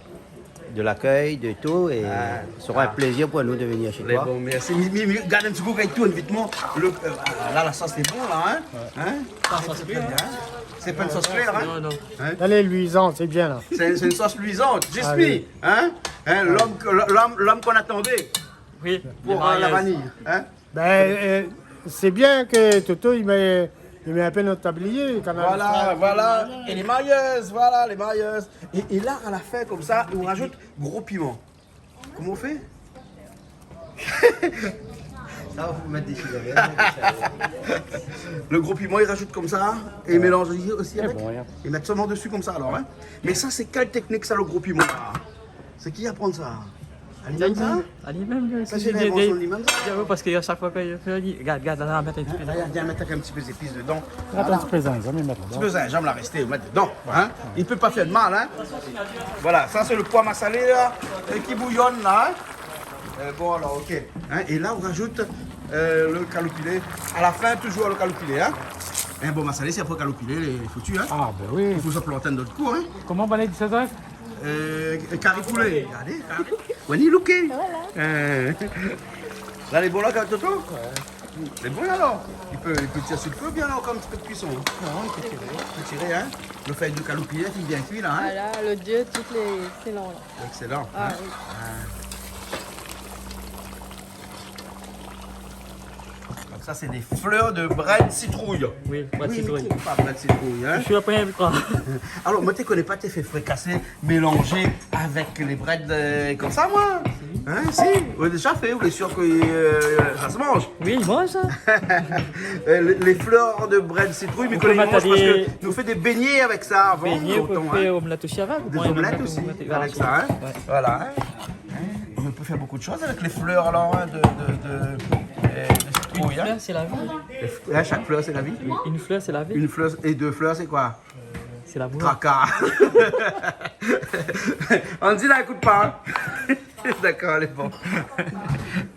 De l'accueil, de tout. Et ce sera un plaisir pour nous de venir chez toi. Bon, merci. Garde un petit coup avec tout, vite. Là, la sauce est bon, là. Hein? Ça, c'est bien. Hein? C'est pas une sauce claire, hein? Non, non. Elle est luisante, c'est bien là. C'est une sauce luisante. Jasmine, oui. hein? L'homme qu'on attendait Oui, pour la vanille. Hein? Ben, c'est bien que Toto il met un peu notre tablier. Voilà. Et les mailleuses, voilà, les mailleuses. Et là, à la fin, comme ça, on rajoute gros piment. Comment on fait? Ça va vous mettre des choses. Le gros piment, il rajoute comme ça et il mélange aussi avec. bon, hein. Ils mettent seulement dessus comme ça alors. Hein? Mais ça, c'est quelle technique ça, le gros piment là? C'est qui apprend ça? Ali même ça? Allez, même. Ça, c'est l'invention de l'imam, ça? Parce qu'à chaque fois que je fais, regarde, là, mettre un petit peu. Viens mettre un petit peu d'épices dedans. Attends, un petit peu zinc, jamais mettre Un petit là-bas. peu zinc, la rester, mettre dedans. Hein? Il ne peut pas faire de mal. Hein? Voilà, ça c'est le pois massalé là, qui bouillonne là. Hein? Bon alors, ok. Hein? Et là, on rajoute le calopilé. À la fin, toujours le calopilé. Hein? Un bon massalé, c'est après calopilé, il faut tuer. Hein? Ah, ben oui. Il faut se planter d'autres coups. Hein? Comment on va aller 17 ans? Caricoulé. Regardez, Wani Louké. Là, les bons là, Toto? Ouais. C'est bon alors. Il peut tirer sur le feu bien là, comme un petit peu de cuisson. Hein? Non, il peut tirer. Hein? Le fait du calopilé, il est bien cuit là. Hein? Ah là, le dieu, toutes les... excellent là. Excellent. Ah, Hein? oui. Donc ça, c'est des fleurs de bras de citrouille. Oui, pas de citrouille. Pas bras de citrouille. Hein? Je suis après avec toi. Alors, moi, tu ne connais pas tes faits fricasser, mélangés avec les breads comme ça, moi? Hein, si, on l'a déjà fait, vous êtes sûr que ça se mange? Oui, bon ça. Les fleurs de bread citrouille, mais On qu'on peut les mange mettre parce des- que nous fait des beignets avec ça avant. Beignet, on peut longtemps, faire hein. omelette aussi avec. Des Moi, omelettes aussi, voilà, avec ça. Hein. Ouais. Voilà. Hein. On peut faire beaucoup de choses avec les fleurs alors, hein, de Une citrouille. Hein. fleur, c'est la vie. Hein, chaque fleur, c'est la vie. Une fleur, c'est la vie. Une fleur et deux fleurs, c'est quoi? C'est la boue. Tracas. On dit là, écoute pas. Hein. D'accord, elle est bon.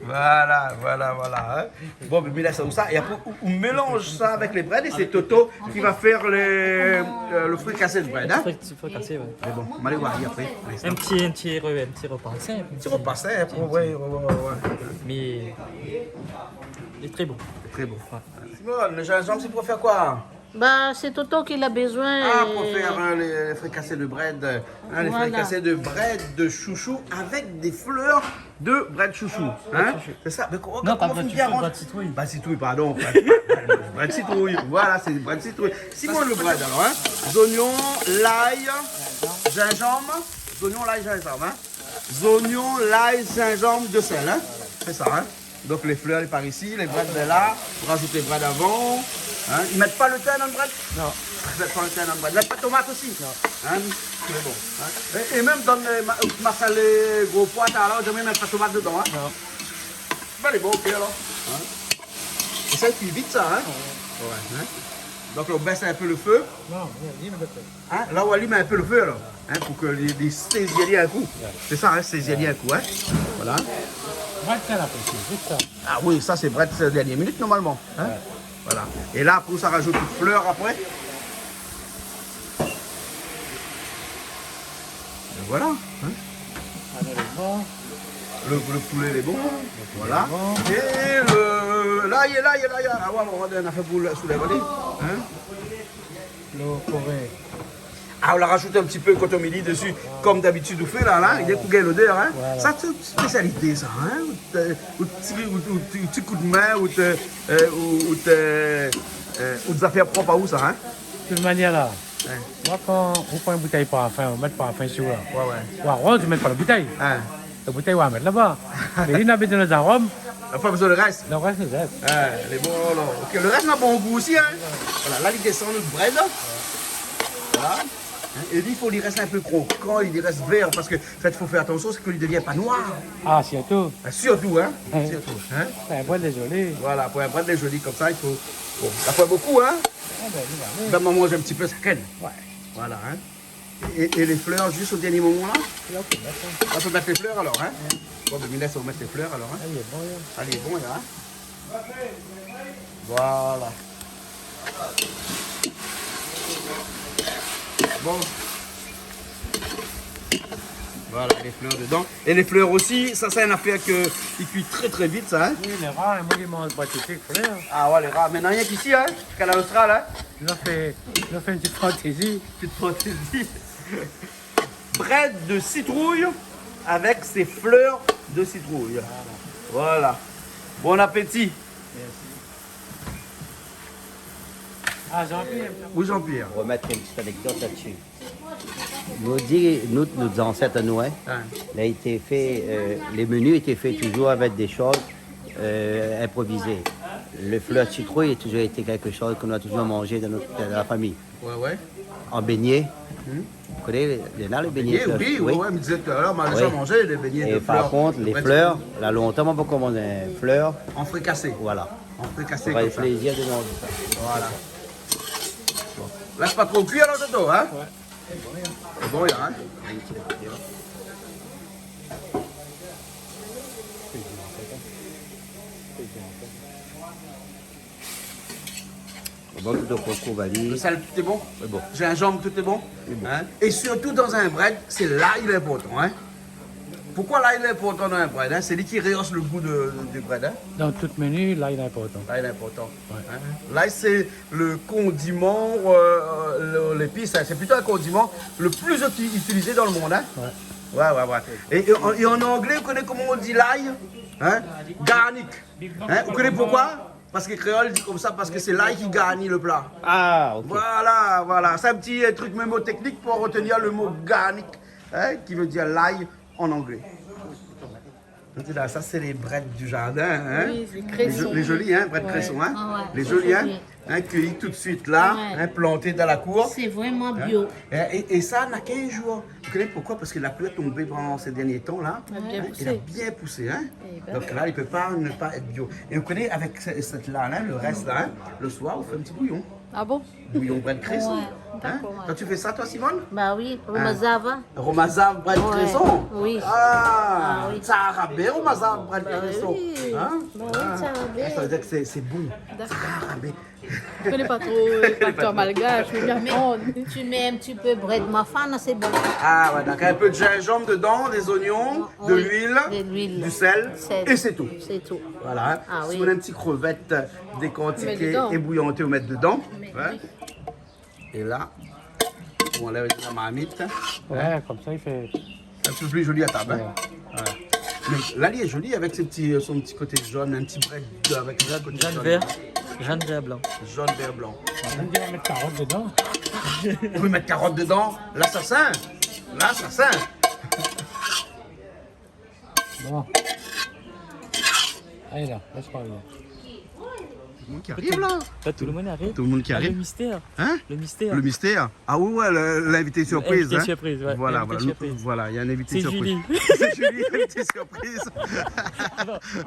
Voilà. Hein. Bon, mais là, c'est comme ça. Et après, on mélange ça avec les breads et c'est Toto qui va faire le fricassé de bread. Hein. Tu peux casser, ouais. Mais bon, on va aller voir après. Un petit repas simple. Tu repassais après, ouais. Mais il est très bon. C'est très bon. Simone, le gingembre, c'est pour faire quoi? Bah, c'est Toto qui a besoin. Ah, pour faire les fricassés de bread. Hein, les Voilà. fricassés de bread de chouchou avec des fleurs de bread chouchou. Hein? C'est ça. Mais comment, Non, pas comment bread faut bien chouchou, ranger- bread citrouille. Bread citrouille, pardon. Bread citrouille. Voilà, c'est du bread citrouille. Simon le bread alors. Hein? Oignons, l'ail, gingembre. Oignons, l'ail, gingembre. Hein? Oignons, l'ail, gingembre, de sel. Hein? C'est ça. Hein? Donc les fleurs, par ici, les breads de là. Vous rajoutez les breads avant. Hein? Ils mettent pas le thym dans le bread? Non. Ils mettent pas le thym dans le bread. Ils mettent pas de tomate aussi? Non. Hein? C'est bon. Hein? Et même dans les massalés gros pois, alors, je mets même pas de tomate dedans. Hein? Non. Ben, les bon, ok alors. Hein? Et ça, il cuit vite ça. Hein? Ouais. Hein? Donc on baisse un peu le feu. Non, il Hein? Là, on allume un peu le feu alors. Hein? Pour que les saisir un coup. C'est ça, hein? Saisir un coup. Hein? Voilà. Bread, c'est la petite, c'est ça. Ah oui, ça c'est bread ces dernières minutes normalement. Hein? Ouais. Voilà. Et là, après, ça rajoute une fleur après. Et voilà. Hein? Le poulet il est bon. Voilà. Et là, il est là. Ah ouais, on a fait pour le soulever. Hein? Le forêt. Ah, on a rajouté un petit peu de coton-mili dessus, comme d'habitude on fait là, il y a pour gagner l'odeur. Hein? Voilà. Ça, c'est une spécialité, ça. Hein? Ou petit coup de main, ou des affaires propres à où, ça. Hein? De toute manière là, Ouais. moi quand on prend une bouteille parfum, on met le parfum sur là. Ouais. Ouais, tu mets pas la bouteille. Hein? La bouteille, on va mettre là-bas. Mais il a besoin des arômes, On n'a pas besoin de reste. le reste, c'est reste. Ah, les bons, là. Ok, le reste n'a bon goût aussi. Hein? Voilà, là, il descend notre bread. Voilà. Hein, et lui, il faut lui rester un peu croquant, il lui reste vert, parce que il faut faire attention, c'est qu'il ne devient pas noir. Ah, surtout. Ah, surtout, hein? Ouais. Surtout. Hein? C'est un bread désolé. Voilà, pour un bread des jolis comme ça, il faut. Bon, ça fait beaucoup, hein? Ben, moi, mange un petit peu, ça canne. Ouais. Voilà, hein? Et les fleurs, juste au dernier moment, là? Là, on peut mettre les fleurs alors, hein? Bon, ben, il laisse, on va mettre les fleurs alors, hein? Ah, il est bon, là. Allez, bon, là. Hein? Voilà. Bon. Voilà, les fleurs dedans. Et les fleurs aussi, ça c'est une affaire qui cuit très vite, ça. Hein? Oui, les rats, moi, ils mangent pas tout fleurs. Ah ouais, les rats. Maintenant, rien qu'ici, hein? Qu'à l'Austral, hein? Ils ont fait une petite fantaisie. Petite fantaisie. Bread de citrouille avec ses fleurs de citrouille. Voilà. Bon appétit. Ah, Jean-Pierre. Ou Jean-Pierre? On va mettre une petite anecdote là-dessus. Nos ancêtres à nous, hein, Hein. il a été fait, les menus étaient faits toujours avec des choses improvisées. Le fleur de citrouille a toujours été quelque chose qu'on a toujours mangé dans la famille. Ouais. En beignet, vous connaissez, il y en a les beignets. Beignets, fleurs, oui, me disait tout à l'heure, on a déjà Oui. mangé des beignets Et de fleurs. par contre, les Ouais, fleurs, là longtemps, on va pas commander fleurs, en fricassé. voilà. En fricassé On va comme le ça. plaisir de manger ça. Voilà. Bon. Laisse pas trop cuire alors, Toto, hein? Ouais. C'est bon, hein? Bon, tout au coco, va Le dire. sel, tout est bon. C'est bon. Gingembre, tout est bon. bon. Hein? Et surtout dans un bread, c'est l'ail l'important. Hein? Pourquoi l'ail est important dans un bread? Hein? C'est lui qui rehausse le goût du bread. Hein? Dans tout menu, là, il est important. L'ail est important. Hein? L'ail, c'est le condiment, l'épice, hein? C'est plutôt un condiment le plus utilisé dans le monde. Hein? Ouais. Et en anglais, vous connaissez comment on dit l'ail? Hein? Garnic. Hein? Vous connaissez pourquoi? Parce que créole dit comme ça, parce que c'est l'ail qui garnit le plat. Ah, ok. Voilà. C'est un petit truc mémotechnique pour retenir le mot garnic, hein, qui veut dire l'ail en anglais. Là, ça, c'est les brettes du jardin. Hein? Oui, les cressons. Les jolis, hein, brettes cressons. Hein? Ah ouais, Les c'est jolis, hein, joli. cueillis tout de suite là, Ouais. hein, plantés dans la cour. C'est vraiment bio. Et ça n'a qu'un jour. Vous connaissez pourquoi? Parce que la pluie est tombée pendant ces derniers temps là. Elle a bien Il a poussé. bien poussé. Hein? Eh ben. Donc là, il ne peut pas ne pas être bio. Et vous connaissez, avec cette là, le reste là, hein, le soir, on fait un petit bouillon. Ah bon? Bouillon bret de cresson. Ouais, Hein? d'accord, ouais. Toi, tu fais ça, toi, Simone? Bah oui, Romazava. Romazav bret de Ouais, cresson? oui. Ah, Ah oui. ça a rabais, Romazav bret de Bah cresson. oui. Hein? Bah oui, ça a rabais. Ça veut dire que c'est bon. D'accord. Ça a rabais. Je connais pas trop les facteurs malgaches, mais bien prendre. Tu mets un petit peu de bread mafana, c'est bon. Ah, ouais, donc un peu de gingembre dedans, des oignons, de Oui, l'huile, de l'huile. du sel, Sel. et c'est tout. C'est tout. Voilà. Hein. Ah Si oui. vous voulez une petite crevette décortiquée Mettre dedans. et bouillantée, vous mettre dedans. Ouais. Et là, on enlève la marmite. Ouais, comme ça, il fait. Un petit peu plus joli à table. Hein. Ouais. Mais là, il est joli avec son petit côté jaune, un petit bread avec un côté Jaune jaune. vert. Jaune vert blanc. Jaune, vert, blanc. On dit, on va mettre carottes dedans. Vous pouvez mettre carottes dedans. L'assassin. L'assassin. Bon. Allez là, laisse parler. Tout le monde qui arrive là. Là, tout le monde arrive. Tout le monde qui Ah, arrive. le mystère. Hein? Le mystère. Le mystère. Ah oui, ouais, l'invité surprise. Invité hein. surprise, ouais. Voilà, Invité voilà. surprise. Voilà, il y a un invité C'est surprise. Julie. C'est Julie, l'invité surprise.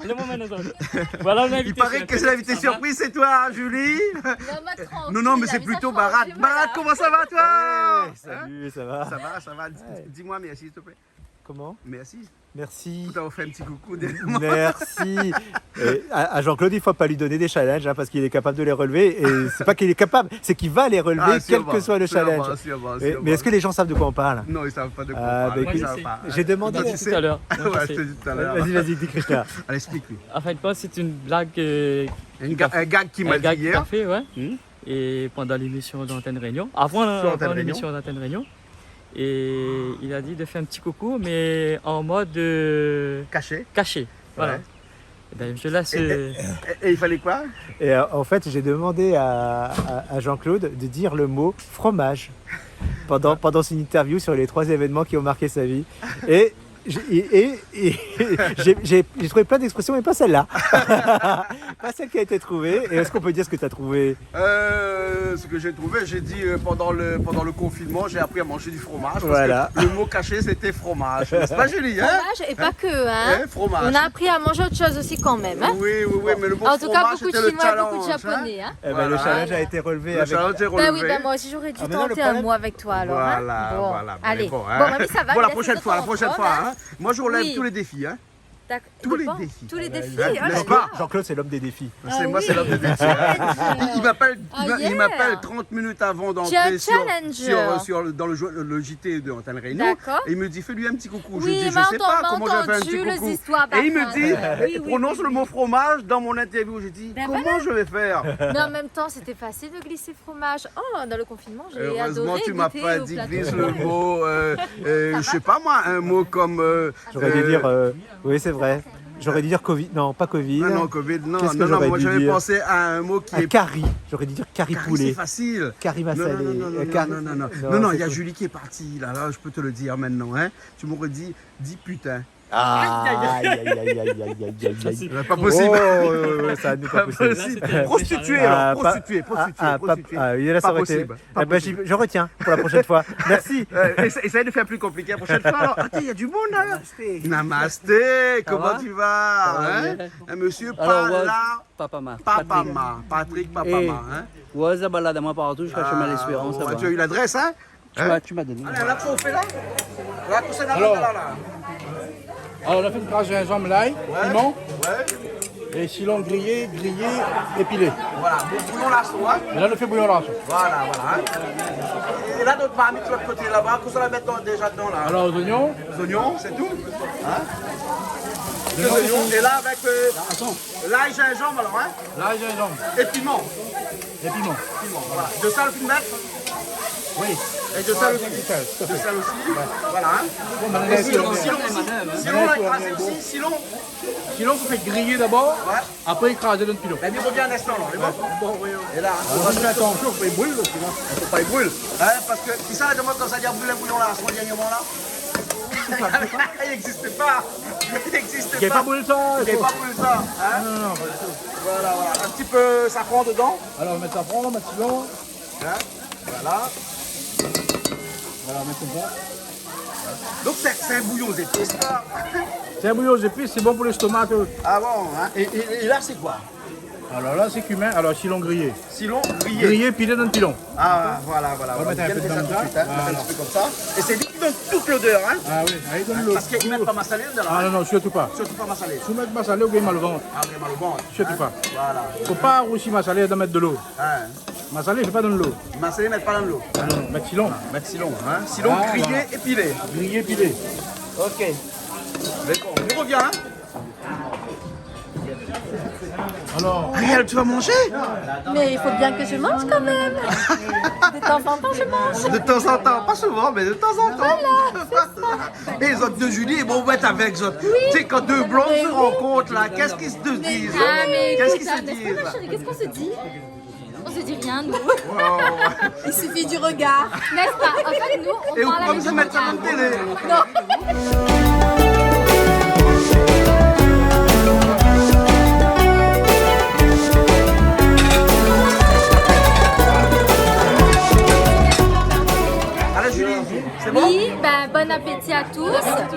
Le moment nous autres. Voilà l'invité. Il paraît que c'est l'invité surprise, c'est toi, hein, Julie. Non, mais c'est plutôt Barat. Barat, comment ça va, toi? Salut, ça va? Ça va. Dis-moi merci, s'il te plaît. Comment? Merci. Merci. Pour t'avoir fait un petit coucou derrière moi. Merci. À Jean-Claude, il ne faut pas lui donner des challenges hein, parce qu'il est capable de les relever. Et c'est pas qu'il est capable, c'est qu'il va les relever Ah, quel sûrement, que soit le challenge. sûrement. Mais est-ce que les gens savent de quoi on parle? Non, ils savent pas de quoi Ah, on parle. bah, Ils écoute, savent pas. j'ai demandé Toi, tu tout sais à l'heure. Ouais, je te dis tout à l'heure. Vas-y, dis Krishna. Allez, explique-lui. En fait, c'est une blague Un gars qui m'a dit hier. fait, ouais. Hmm. Et pendant l'émission d'Antenne Réunion, avant Antenne l'émission d'Antenne Réunion, et il a dit de faire un petit coucou, mais en mode Caché. caché. Voilà. Ouais. Et ben, je laisse. Et il fallait quoi? Et en fait, j'ai demandé à Jean-Claude de dire le mot fromage pendant son interview sur les 3 événements qui ont marqué sa vie. Et j'ai trouvé plein d'expressions, mais pas celle-là. Pas celle qui a été trouvée. Et est-ce qu'on peut dire ce que tu as trouvé? Ce que j'ai trouvé, j'ai dit pendant le confinement, j'ai appris à manger du fromage. Parce Voilà. que le mot caché, c'était fromage. C'est pas Julie, hein? Fromage et pas que, hein. Fromage. On a appris à manger autre chose aussi quand même, hein. Oui, mais le mot En tout cas, fromage, beaucoup de c'était le Chinois et beaucoup de challenge. Japonais, hein. Eh ben, Voilà. le challenge a été relevé Le avec... challenge est Bah oui, relevé. bah moi aussi j'aurais dû Ah, mais non, le tenter un problème- mot avec toi alors. hein. Voilà, Bon, voilà. Allez. Bon, Bon, mamie, ça va. Bon, la laisse prochaine le fois, temps en prendre, hein. Moi, je relève Oui. tous les défis, hein. D'accord. Tous les Bon, défis. Tous les défis. Hein, oh là n'est-ce là. pas? Jean-Claude, c'est l'homme des défis. C'est moi, oui. c'est l'homme des défis. Il m'appelle Ah, il m'appelle 30 minutes avant Tu as un d'entrer challenge. dans le JT de Antenne Réunion. D'accord. Et il me dit, fais-lui un petit coucou. Je Oui, dis, je mais sais pas comment je vais faire un entendu petit les coucou. histoires Et il me d'affaires. dit, Oui, oui, prononce oui, le mot fromage dans mon interview. J'ai dit, Ben comment je vais faire? Mais en même temps, c'était facile de glisser fromage. Oh, dans le confinement, j'ai Heureusement, adoré tu m'as goûter pas au dit plateau. glisse le mot, je sais pas moi, un mot comme. J'aurais dû dire... oui, c'est vrai. J'aurais dû dire Covid. Non, pas Covid. Ah non, Covid, non, Qu'est-ce que non, j'aurais moi dû j'avais dire pensé à un mot qui Un est. curry. J'aurais dû dire curry Carré, poulet. c'est facile. Curry Non, massalé. non, non, non, Curry- non, non, non, non, il y a c'est Julie qui est partie, là, je peux te le dire maintenant, hein. Tu m'aurais dit, dis putain. Ah, aïe, aïe, aïe, aïe, aïe, aïe, aïe. Pas possible. Oh, ça n'est pas Pas possible. possible. Prostituée, Ah, alors, pas- prostituée. oui, là, ça Pas aurait été. possible, pas Eh ben, possible. je retiens pour la prochaine fois. Merci. Essaye de faire plus compliqué la prochaine fois. Alors, attends, il y a du monde là. Namasté, comment va? tu vas? Hein? Un monsieur Alors, Pala, Papama. Patrick Papama. Hein? Ouais, ça balade moi partout jusqu'à chemin l'Espérance. Ah, tu as eu l'adresse, hein? Tu m'as donné. Allez, là, qu'on fait là? Là, qu'on s'est là, là. Alors, on a fait une phrase gingembre, l'ail, piment. Ouais. Et silon grillé, épilé. Voilà, bouillon lasso, hein. Et là, on fait bouillon lasso. Voilà, voilà. Hein. Et là, notre marmite de l'autre côté là-bas, qu'est-ce qu'on va mettre déjà dedans là? Alors, aux oignons. Les oignons, c'est tout. Hein? Les oignons, et là avec l'ail, gingembre alors, hein? L'ail, gingembre. Et piment. Et piment. Voilà. De sel, vous mettre? Oui. Et de sel aussi. De sel aussi. Voilà. Hein? Et silon, on l'a écrasé aussi, silon. Silon, vous faites griller d'abord, après écraser dans le pilon. Mais il revient un instant, là, bon, et là, on va se mettre en chaud, il faut qu'il brûle, sinon. Il faut pas qu'il brûle. Hein, parce que, qui ça, la demande quand ça dit brûler un bouillon là, à ce dernièrement là? Il n'existait pas. Il n'existait pas. Il n'y a pas brûlé ça. Il n'y a pas brûlé ça. Hein? Non, pas du tout. Voilà. Un petit peu safran dedans. Alors, on met safran, on met silon. Hein? Voilà. Voilà, on met tout ça. Donc, c'est un bouillon aux épices, là. C'est un bouillon aux épices, c'est bon pour l'estomac. Ah bon, hein? Et là, c'est quoi? Alors là, c'est cumin. Alors, silon grillé. Silon grillé. Grillé, pilé dans le pilon. Ah, voilà. On va mettre un peu de ça tout de suite, hein. voilà. Un petit peu comme ça. Et c'est lui qui donne toute l'odeur, hein? Ah oui, il donne l'eau. Parce qu'ils ne mettent pas massalé dedans. Ah non, surtout pas. Surtout pas massalé. Si vous mettez massalé, vous avez mal au ventre. Ah, vous avez mal au ventre. Surtout pas. Voilà. Il ne faut pas aussi massalé d'en mettre de l'eau. Hein? Massalé, il ne faut pas dans l'eau. Massalé, mettre pas dans l'eau. Ah non, mettre silon. Mettre silon, hein? Silon grillé voilà. et pilé. Grillé, pilé. Ok. D'accord. Je reviens, hein? Alors, Ariel, tu vas manger? Mais il faut bien que je mange quand même. De temps en temps, je mange. De temps en temps, pas souvent, mais de temps en temps. Voilà, c'est ça. Et les autres de Julie, ils vont mettre avec eux. Tu sais, quand deux blondes se rencontrent là, qu'est-ce qu'ils se disent? Ah, mais Qu'est-ce écoute, qu'ils se n'est-ce disent? pas, ma chérie, qu'est-ce qu'on se dit? On se dit rien, nous. Il suffit du regard. N'est-ce pas? En fait, nous, on Et vous parle pouvez avec se le mettre ça regard. dans la télé. Non. Allez Julie, c'est bon? Oui, ben, bon appétit à tous.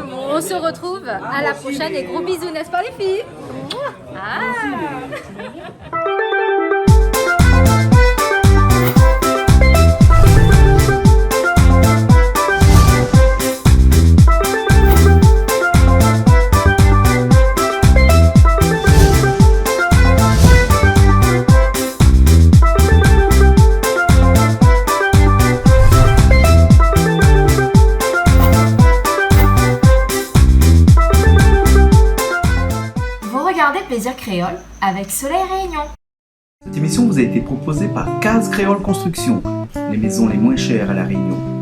On se retrouve à la prochaine et gros bisous, n'est-ce pas les filles? Ah. Regardez Plaisir Créole avec Soleil Réunion. Cette émission vous a été proposée par Case Créole Construction, les maisons les moins chères à La Réunion.